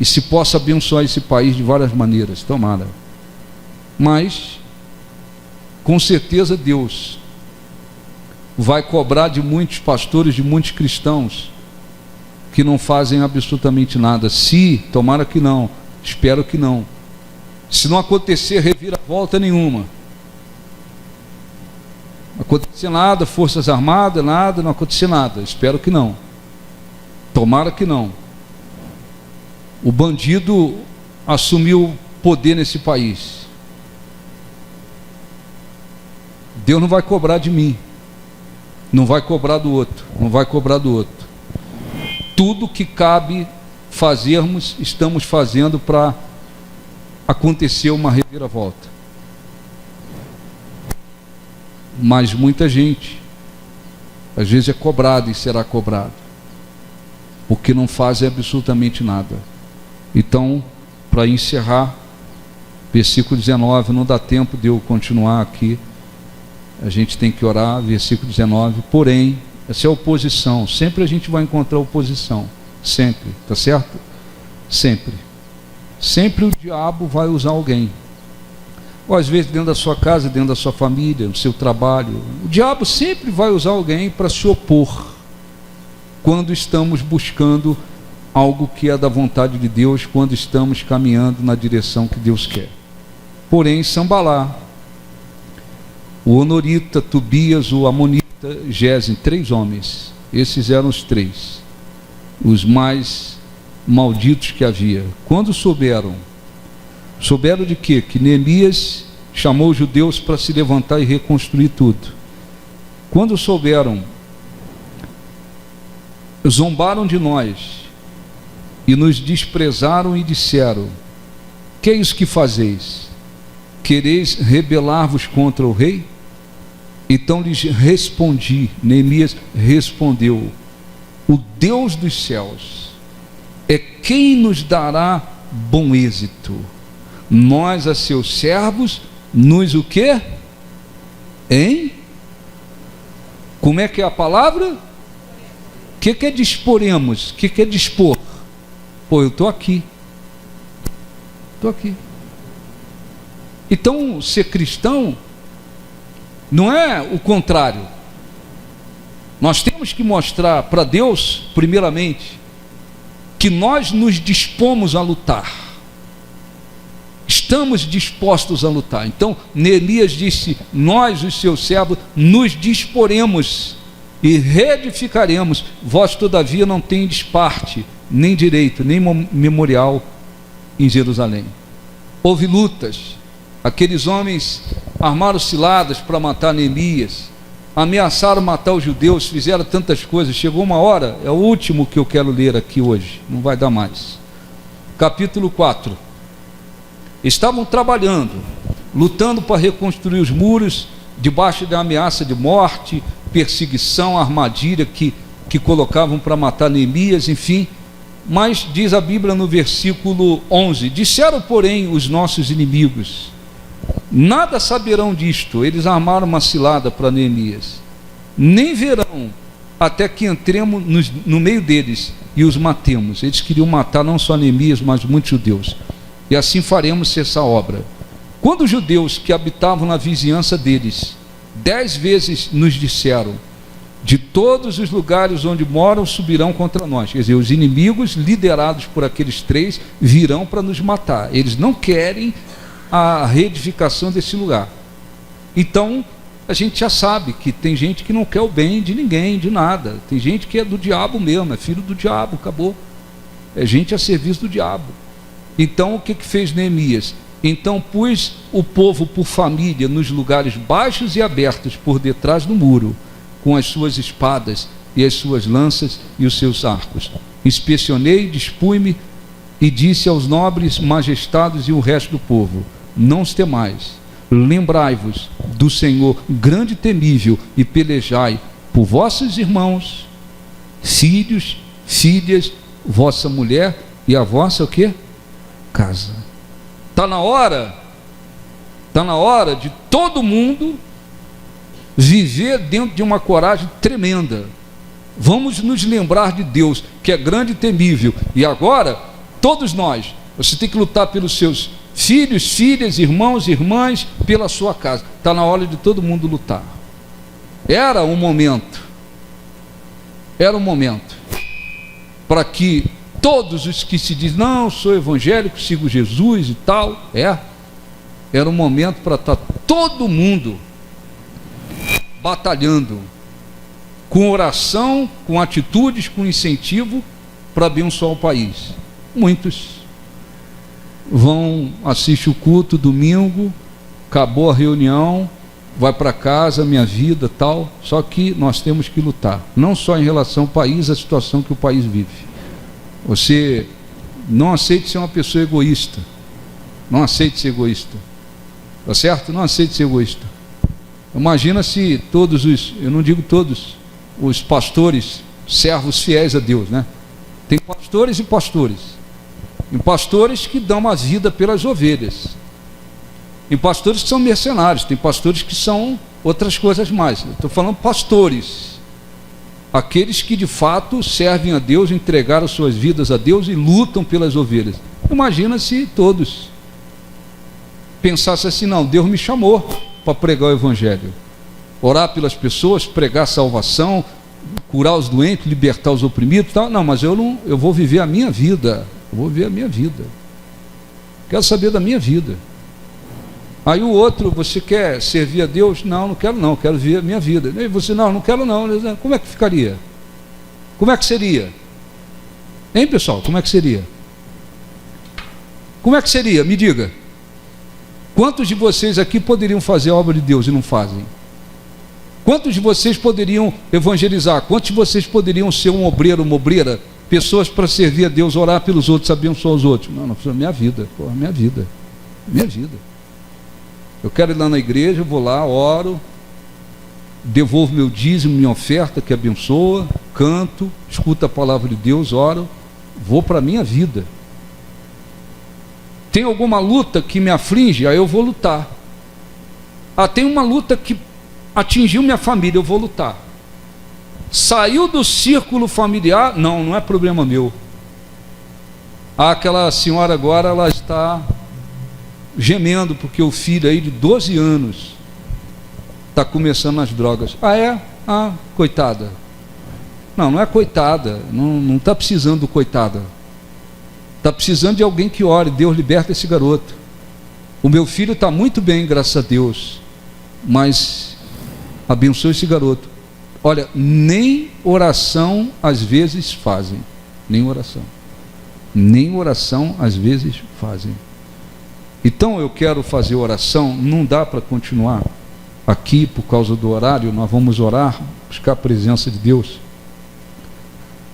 se possa abençoar esse país de várias maneiras, tomara. Mas com certeza Deus vai cobrar de muitos pastores, de muitos cristãos que não fazem absolutamente nada. Tomara que não, espero que não. Se não acontecer reviravolta nenhuma, não acontecer nada, forças armadas, nada, não acontecer nada, espero que não. Tomara que não. O bandido assumiu o poder nesse país. Deus não vai cobrar de mim, não vai cobrar do outro, não vai cobrar do outro. Tudo que cabe fazermos, estamos fazendo para acontecer uma reviravolta. Mas muita gente, às vezes, é cobrada e será cobrada, porque não faz absolutamente nada. Então, para encerrar, versículo 19, não dá tempo de eu continuar aqui, a gente tem que orar, versículo 19, porém, essa é a oposição, sempre a gente vai encontrar oposição, sempre, tá certo? Sempre o diabo vai usar alguém, ou às vezes dentro da sua casa, dentro da sua família, no seu trabalho, o diabo sempre vai usar alguém para se opor, quando estamos buscando algo que é da vontade de Deus, quando estamos caminhando na direção que Deus quer. Porém, Sambalá, o Honorita, Tobias, o Amonita, Gésem, 3 homens, esses eram os 3, os mais malditos que havia. Quando souberam de quê? Que Neemias chamou os judeus para se levantar e reconstruir tudo. Quando souberam, zombaram de nós e nos desprezaram e disseram: que é isso que fazeis? Quereis rebelar-vos contra o rei? Então lhes respondi, Neemias respondeu: o Deus dos céus é quem nos dará bom êxito. Nós a seus servos nos o quê? Como é que é a palavra? O que é disporemos? O que é dispor? Eu estou aqui. Então, ser cristão não é o contrário. Nós temos que mostrar para Deus, primeiramente, que nós nos dispomos a lutar. Estamos dispostos a lutar. Então, Neemias disse: nós, os seus servos, nos disporemos e reedificaremos. Vós, todavia, não tendes parte, nem direito, nem memorial em Jerusalém. Houve lutas. Aqueles homens armaram ciladas para matar Neemias, ameaçaram matar os judeus, fizeram tantas coisas. Chegou uma hora, é o último que eu quero ler aqui hoje, não vai dar mais. Capítulo 4. Estavam trabalhando, lutando para reconstruir os muros, debaixo da ameaça de morte, perseguição, armadilha que colocavam para matar Neemias, enfim. Mas diz a Bíblia no versículo 11: disseram, porém, os nossos inimigos: nada saberão disto. Eles armaram uma cilada para Neemias, nem verão até que entremos no meio deles e os matemos. Eles queriam matar não só Neemias, mas muitos judeus, e assim faremos essa obra. Quando os judeus que habitavam na vizinhança deles 10 vezes nos disseram: de todos os lugares onde moram subirão contra nós. Quer dizer, os inimigos liderados por aqueles 3 virão para nos matar. Eles não querem a reedificação desse lugar. Então a gente já sabe que tem gente que não quer o bem de ninguém, de nada. Tem gente que é do diabo mesmo, é filho do diabo, acabou. É gente a serviço do diabo. Então o que fez Neemias? Então pus o povo por família nos lugares baixos e abertos por detrás do muro, com as suas espadas e as suas lanças e os seus arcos. Inspecionei, dispus-me e disse aos nobres, majestados e o resto do povo: não os temais. Lembrai-vos do Senhor grande e temível, e pelejai por vossos irmãos, filhos, filhas, vossa mulher e a vossa o quê? Casa. Está na hora de todo mundo viver dentro de uma coragem tremenda. Vamos nos lembrar de Deus, que é grande e temível. E agora, todos nós, você tem que lutar pelos seus filhos, filhas, irmãos, irmãs, pela sua casa. Está na hora de todo mundo lutar. Era um momento para que todos os que se dizem, não, sou evangélico, sigo Jesus e tal, era um momento para estar todo mundo batalhando, com oração, com atitudes, com incentivo, para abençoar o país. Muitos vão, assistir o culto domingo, acabou a reunião, vai para casa, minha vida, tal. Só que nós temos que lutar, não só em relação ao país, a situação que o país vive. Você não aceite ser uma pessoa egoísta, não aceite ser egoísta, tá certo? Não aceite ser egoísta. Imagina se todos os, eu não digo todos, os pastores, servos fiéis a Deus, né? Tem pastores e pastores. Tem pastores que dão uma vida pelas ovelhas. Tem pastores que são mercenários. Tem pastores que são outras coisas mais. Eu estou falando pastores. Aqueles que de fato servem a Deus, entregaram suas vidas a Deus e lutam pelas ovelhas. Imagina se todos pensassem assim, não, Deus me chamou para pregar o evangelho, orar pelas pessoas, pregar salvação, curar os doentes, libertar os oprimidos, tal. Não, mas eu vou viver a minha vida. Eu vou viver a minha vida. Quero saber da minha vida. Aí o outro, você quer servir a Deus? Não, não quero não, quero viver a minha vida. E você, não quero não. Como é que ficaria? Como é que seria? Hein, pessoal? Como é que seria? Como é que seria? Me diga. Quantos de vocês aqui poderiam fazer a obra de Deus e não fazem? Quantos de vocês poderiam evangelizar? Quantos de vocês poderiam ser um obreiro, uma obreira? Pessoas para servir a Deus, orar pelos outros, abençoar os outros? Não, minha vida, minha vida. Eu quero ir lá na igreja, eu vou lá, oro, devolvo meu dízimo, minha oferta que abençoa, canto, escuto a palavra de Deus, oro, vou para a minha vida. Tem alguma luta que me aflige? Aí eu vou lutar. Tem uma luta que atingiu minha família, eu vou lutar. Saiu do círculo familiar? Não é problema meu. Aquela senhora agora, ela está gemendo porque o filho aí de 12 anos está começando nas drogas. Coitada. Não é coitada, não está precisando coitada. Está precisando de alguém que ore. Deus liberta esse garoto. O meu filho está muito bem, graças a Deus, mas abençoe esse garoto. Olha, nem oração às vezes fazem. Nem oração às vezes fazem. Então eu quero fazer oração. Não dá para continuar aqui por causa do horário. Nós vamos orar, buscar a presença de Deus.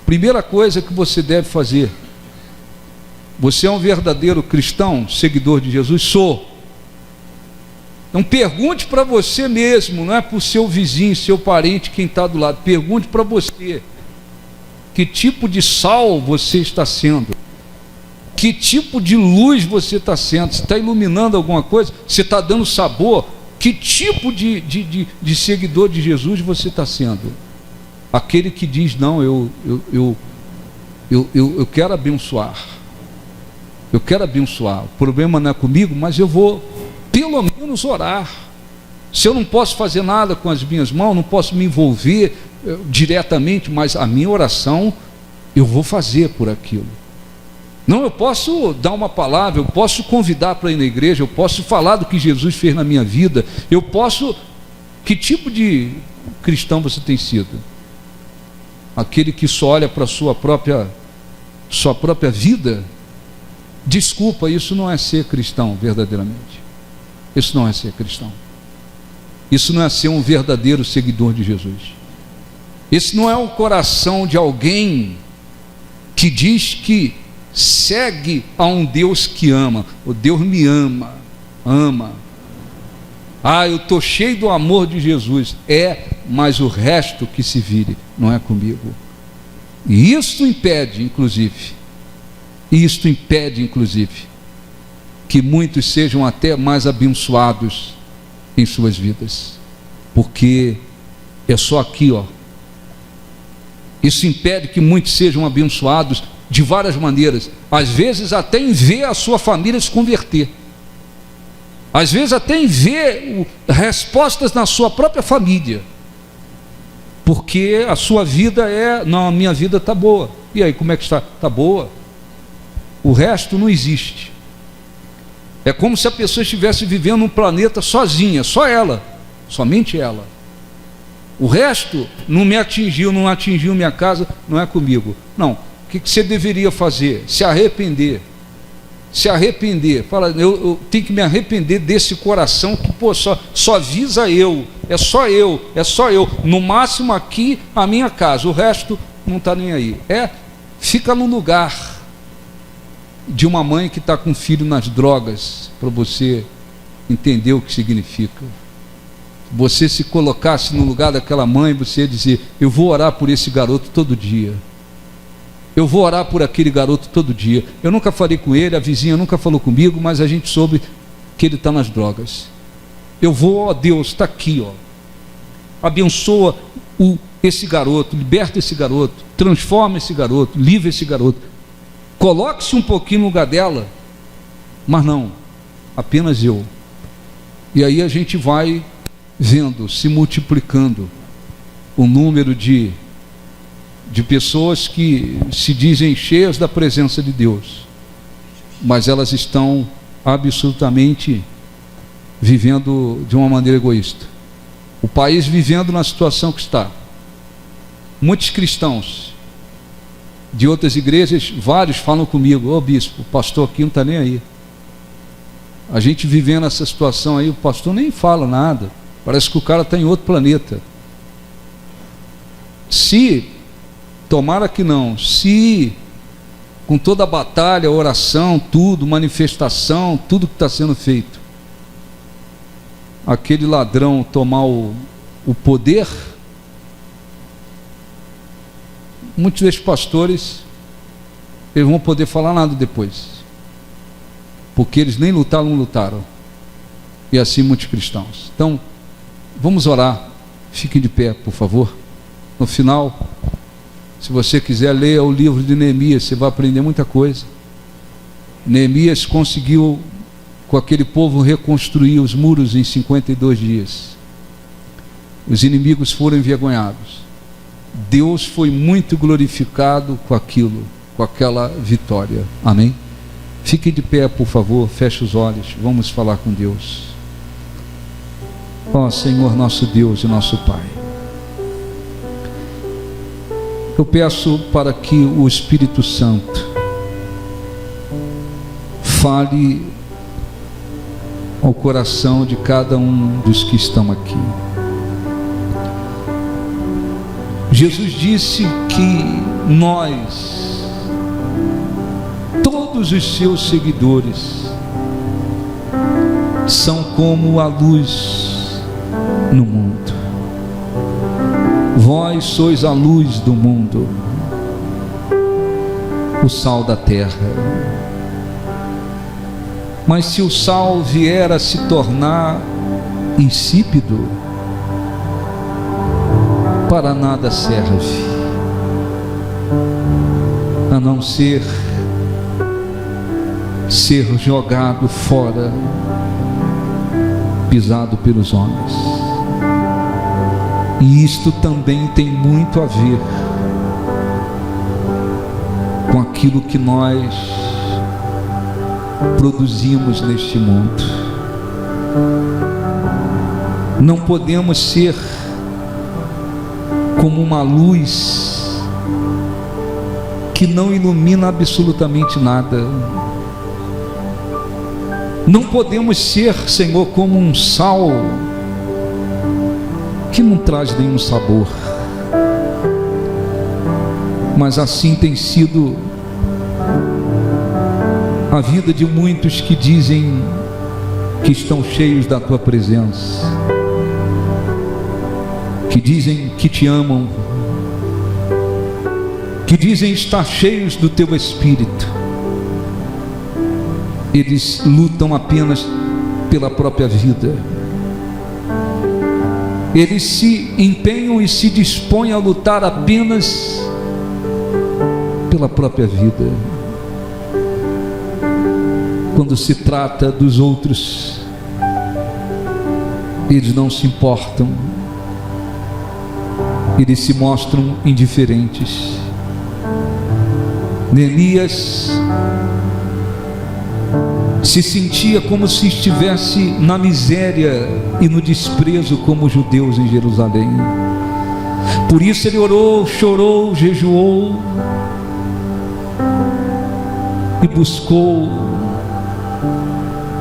Primeira coisa que você deve fazer: você é um verdadeiro cristão, seguidor de Jesus? Sou. Então pergunte para você mesmo, não é para o seu vizinho, seu parente, quem está do lado. Pergunte para você: que tipo de sal você está sendo? Que tipo de luz você está sendo? Você está iluminando alguma coisa? Você está dando sabor? Que tipo de seguidor de Jesus você está sendo? Aquele que diz, não, eu quero abençoar. Eu quero abençoar. O problema não é comigo, mas eu vou pelo menos orar. Se eu não posso fazer nada com as minhas mãos, não posso me envolver diretamente, mas a minha oração eu vou fazer por aquilo. Não, eu posso dar uma palavra, eu posso convidar para ir na igreja, eu posso falar do que Jesus fez na minha vida, eu posso... Que tipo de cristão você tem sido? Aquele que só olha para a sua própria vida? Desculpa, isso não é ser cristão verdadeiramente. Isso não é ser cristão. Isso não é ser um verdadeiro seguidor de Jesus. Isso não é o coração de alguém que diz que segue a um Deus que ama. O Deus me ama. ama. Ah, eu estou cheio do amor de Jesus. Mas o resto que se vire, não é comigo. E isto impede, inclusive, que muitos sejam até mais abençoados em suas vidas. Porque é só aqui, ó. Isso impede que muitos sejam abençoados de várias maneiras. Às vezes até em ver a sua família se converter. Às vezes até em ver respostas na sua própria família. Porque a sua vida não, a minha vida está boa. E aí, como é que está? Está boa. O resto não existe. É como se a pessoa estivesse vivendo num planeta sozinha, só ela, somente ela. O resto não me atingiu, não atingiu minha casa, não é comigo. Não, o que você deveria fazer? Se arrepender. Se arrepender. Fala, eu tenho que me arrepender desse coração que, pô, só visa eu. É só eu. No máximo aqui, a minha casa. O resto não está nem aí. Fica no lugar de uma mãe que está com um filho nas drogas, para você entender o que significa. Você se colocasse no lugar daquela mãe, você ia dizer: eu vou orar por esse garoto todo dia. Eu vou orar por aquele garoto todo dia. Eu nunca falei com ele, a vizinha nunca falou comigo, mas a gente soube que ele está nas drogas. Eu vou, ó Deus, está aqui, ó. Abençoa esse garoto, liberta esse garoto, transforma esse garoto, livra esse garoto. Coloque-se um pouquinho no lugar dela, mas não, apenas eu. E aí a gente vai vendo, se multiplicando o número de pessoas que se dizem cheias da presença de Deus, mas elas estão absolutamente vivendo de uma maneira egoísta. O país vivendo na situação que está. Muitos cristãos de outras igrejas, vários falam comigo: ô bispo, o pastor aqui não está nem aí. A gente vivendo essa situação aí, o pastor nem fala nada, parece que o cara está em outro planeta. Tomara que não, se com toda a batalha, oração, tudo, manifestação, tudo que está sendo feito, aquele ladrão tomar o poder, muitos desses pastores, eles vão poder falar nada depois, porque eles nem lutaram, e assim muitos cristãos. Então, vamos orar, fiquem de pé, por favor. No final, se você quiser ler o livro de Neemias, você vai aprender muita coisa. Neemias conseguiu, com aquele povo, reconstruir os muros em 52 dias. Os inimigos foram envergonhados. Deus foi muito glorificado com aquilo, com aquela vitória. Amém? Fique de pé, por favor, feche os olhos, vamos falar com Deus. Ó Senhor, nosso Deus e nosso Pai, eu peço para que o Espírito Santo fale ao coração de cada um dos que estão aqui. Jesus disse que nós, todos os seus seguidores, são como a luz no mundo. Vós sois a luz do mundo, o sal da terra. Mas se o sal vier a se tornar insípido, para nada serve, a não ser jogado fora, pisado pelos homens. E isto também tem muito a ver com aquilo que nós produzimos neste mundo. Não podemos ser como uma luz que não ilumina absolutamente nada. Não podemos ser, Senhor, como um sal que não traz nenhum sabor. Mas assim tem sido a vida de muitos que dizem que estão cheios da tua presença, que dizem que te amam, que dizem estar cheios do teu Espírito. Eles lutam apenas pela própria vida. Eles se empenham e se dispõem a lutar apenas pela própria vida. Quando se trata dos outros, eles não se importam. Eles se mostram indiferentes. Neemias se sentia como se estivesse na miséria e no desprezo como os judeus em Jerusalém. Por isso ele orou, chorou, jejuou e buscou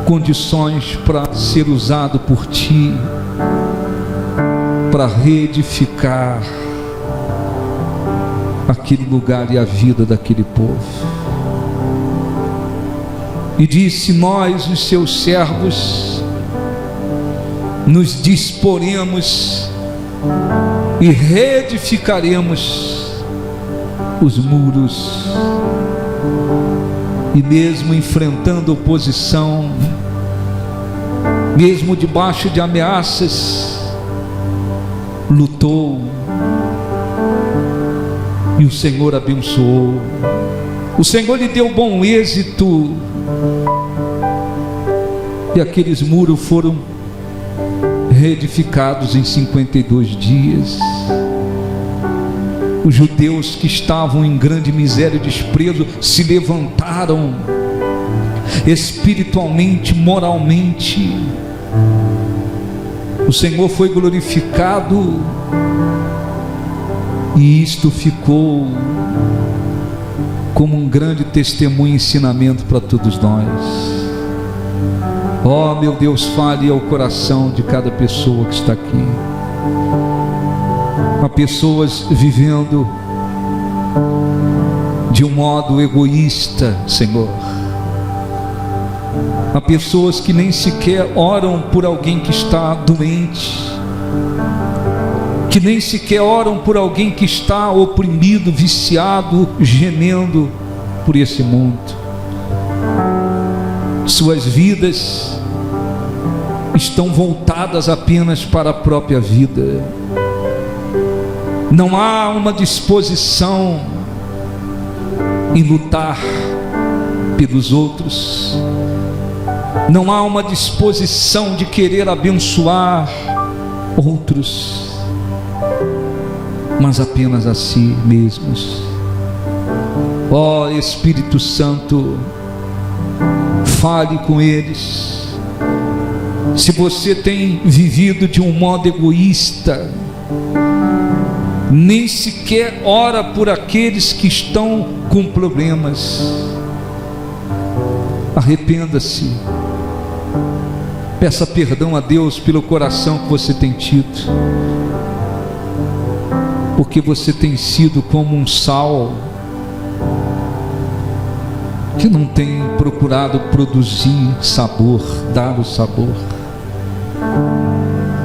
condições para ser usado por ti, para reedificar aquele lugar e a vida daquele povo. E disse: nós, os seus servos, nos disporemos e reedificaremos os muros. E mesmo enfrentando oposição, mesmo debaixo de ameaças, lutou, e o Senhor abençoou. O Senhor lhe deu bom êxito, e aqueles muros foram reedificados em 52 dias. Os judeus que estavam em grande miséria e desprezo se levantaram espiritualmente, moralmente. O Senhor foi glorificado, e isto ficou como um grande testemunho e ensinamento para todos nós. Oh, meu Deus, fale ao coração de cada pessoa que está aqui. Há pessoas vivendo de um modo egoísta, Senhor. Há pessoas que nem sequer oram por alguém que está doente, que nem sequer oram por alguém que está oprimido, viciado, gemendo por esse mundo. Suas vidas estão voltadas apenas para a própria vida. Não há uma disposição em lutar pelos outros. Não há uma disposição de querer abençoar outros, mas apenas a si mesmos. Ó Espírito Santo, fale com eles. Se você tem vivido de um modo egoísta, nem sequer ora por aqueles que estão com problemas, arrependa-se, peça perdão a Deus pelo coração que você tem tido, porque você tem sido como um sal que não tem procurado produzir sabor, dar o sabor.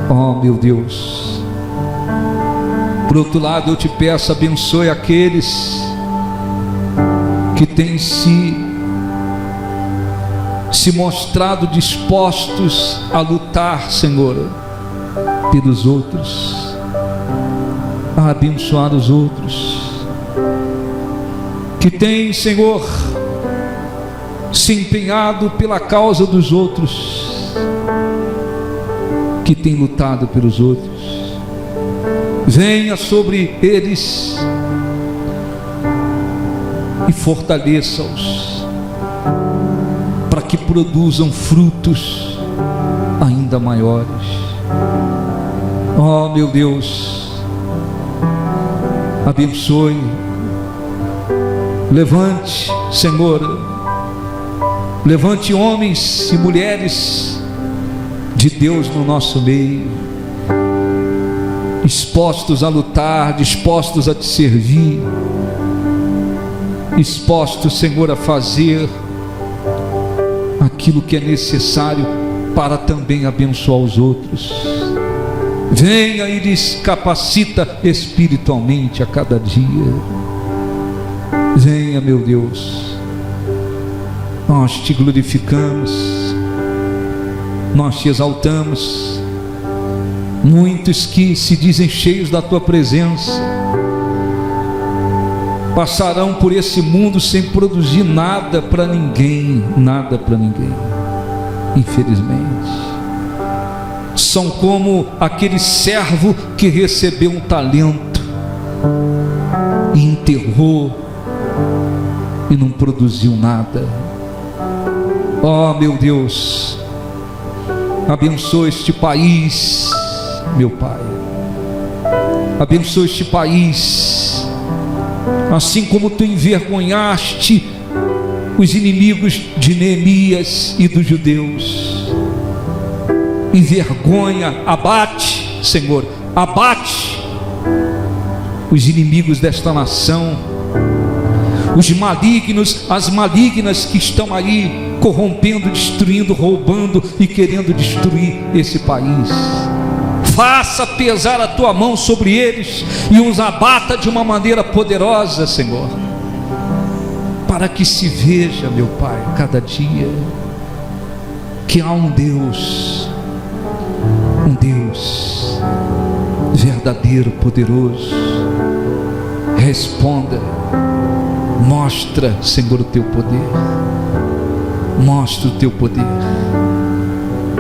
Oh, meu Deus. Por outro lado, eu te peço, abençoe aqueles que têm se mostrado dispostos a lutar, Senhor, pelos outros, a abençoar os outros, que têm, Senhor, se empenhado pela causa dos outros, que têm lutado pelos outros. Venha sobre eles e fortaleça-os, para que produzam frutos ainda maiores. Oh, meu Deus, abençoe, levante, Senhor, levante homens e mulheres de Deus no nosso meio, dispostos a lutar, dispostos a te servir, dispostos, Senhor, a fazer aquilo que é necessário para também abençoar os outros. Venha e lhes capacita espiritualmente a cada dia. Venha, meu Deus, nós te glorificamos, nós te exaltamos. Muitos que se dizem cheios da tua presença passarão por esse mundo sem produzir nada para ninguém, nada para ninguém, infelizmente. São como aquele servo que recebeu um talento e enterrou e não produziu nada. Oh, meu Deus, abençoa este país, meu Pai. Abençoa este país, assim como tu envergonhaste os inimigos de Neemias e dos judeus. Envergonha, abate, Senhor, abate os inimigos desta nação, os malignos, as malignas que estão aí corrompendo, destruindo, roubando e querendo destruir esse país. Faça pesar a tua mão sobre eles e os abata de uma maneira poderosa, Senhor, para que se veja, meu Pai, cada dia que há um Deus verdadeiro, poderoso. Responda, mostra, Senhor, o teu poder, mostra o teu poder.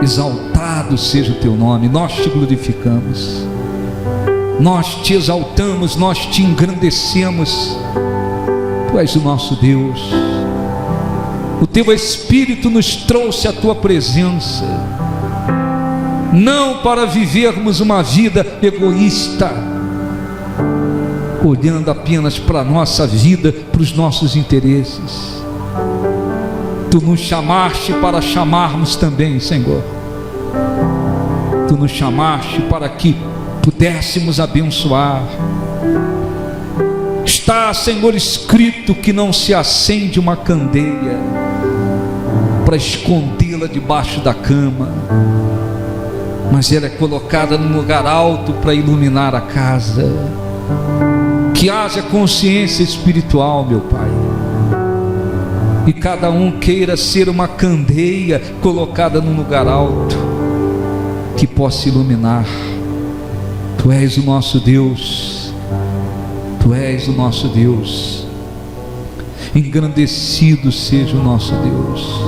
Exaltado seja o teu nome. Nós te glorificamos, nós te exaltamos, nós te engrandecemos. Tu és o nosso Deus. O teu Espírito nos trouxe à tua presença, não para vivermos uma vida egoísta, olhando apenas para a nossa vida, para os nossos interesses. Tu nos chamaste para chamarmos também, Senhor. Tu nos chamaste para que pudéssemos abençoar. Está, Senhor, escrito que não se acende uma candeia para escondê-la debaixo da cama, mas ela é colocada num lugar alto para iluminar a casa. Que haja consciência espiritual, meu Pai, e cada um queira ser uma candeia colocada num lugar alto, que possa iluminar. Tu és o nosso Deus, Tu és o nosso Deus. Engrandecido seja o nosso Deus.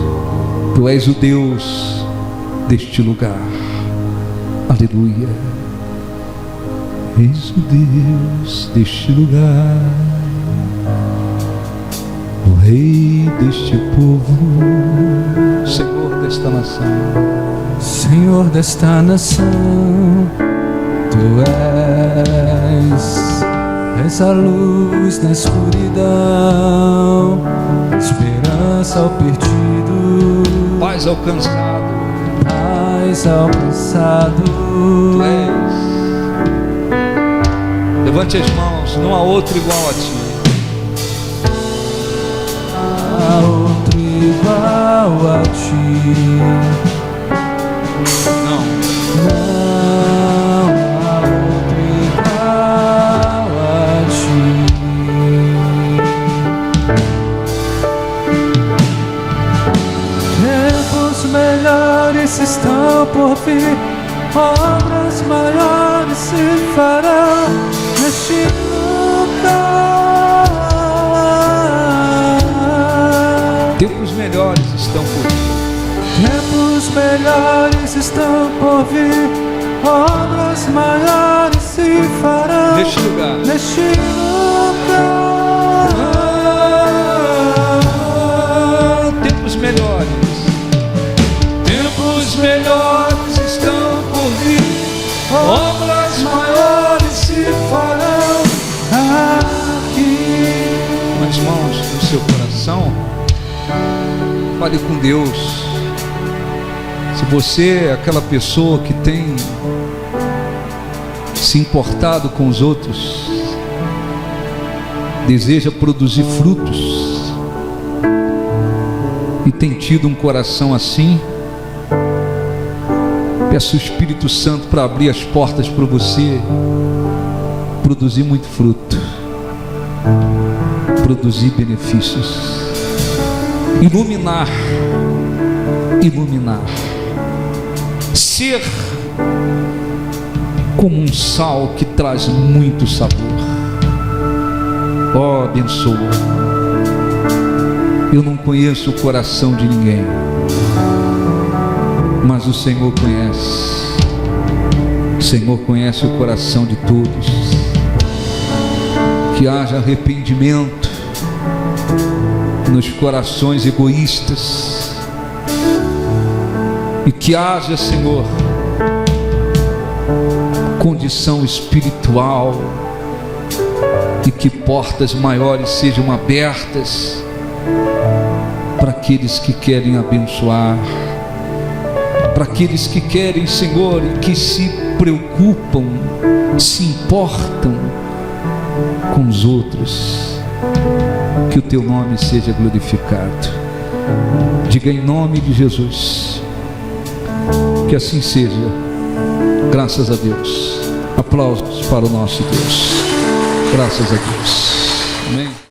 Tu és o Deus deste lugar. Aleluia. Eis o Deus deste lugar, o Rei deste povo, Senhor desta nação. Senhor desta nação, Tu és a luz na escuridão, esperança ao perdido, paz ao cansado, paz ao cansado. Tu és. Levante as mãos, não há outro igual a Ti. Há outro igual a Ti. Não. Não há outro igual a Ti. Tempos melhores estão por vir, obras maiores se farão neste lugar. Tempos melhores estão por vir. Tempos melhores estão por vir, obras maiores se farão Neste lugar. neste lugar. Tempos melhores. Tempos melhores estão por vir. Obras maiores se farão Aqui. Com as mãos no seu coração, fale com Deus. Se você é aquela pessoa que tem se importado com os outros, deseja produzir frutos e tem tido um coração assim, Peço o Espírito Santo para abrir as portas para você produzir muito fruto, produzir benefícios, iluminar, ser como um sal que traz muito sabor. Oh, abençoa. Eu não conheço o coração de ninguém, mas o Senhor conhece. O Senhor conhece o coração de todos. Que haja arrependimento nos corações egoístas, e que haja, Senhor, condição espiritual, e que portas maiores sejam abertas para aqueles que querem abençoar, para aqueles que querem, Senhor, e que se preocupam, se importam com os outros. Que o teu nome seja glorificado. Diga em nome de Jesus. Que assim seja. Graças a Deus. Aplausos para o nosso Deus. Graças a Deus.